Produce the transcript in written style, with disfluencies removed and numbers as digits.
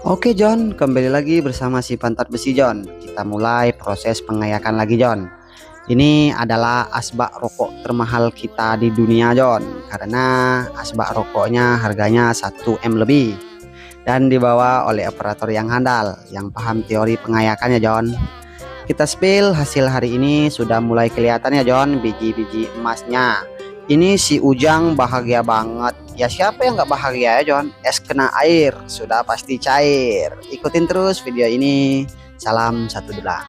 Oke John, kembali lagi bersama si Pantat Besi John. Kita mulai proses pengayakan lagi John. Ini adalah asbak rokok termahal kita di dunia John, karena asbak rokoknya harganya 1 M lebih dan dibawa oleh operator yang handal yang paham teori pengayakannya John. Kita spill hasil hari ini sudah mulai kelihatan ya John, biji-biji emasnya. Ini si Ujang bahagia banget. Ya siapa yang nggak bahagia ya John? Es kena air, sudah pasti cair. Ikutin terus video ini. Salam satu dula.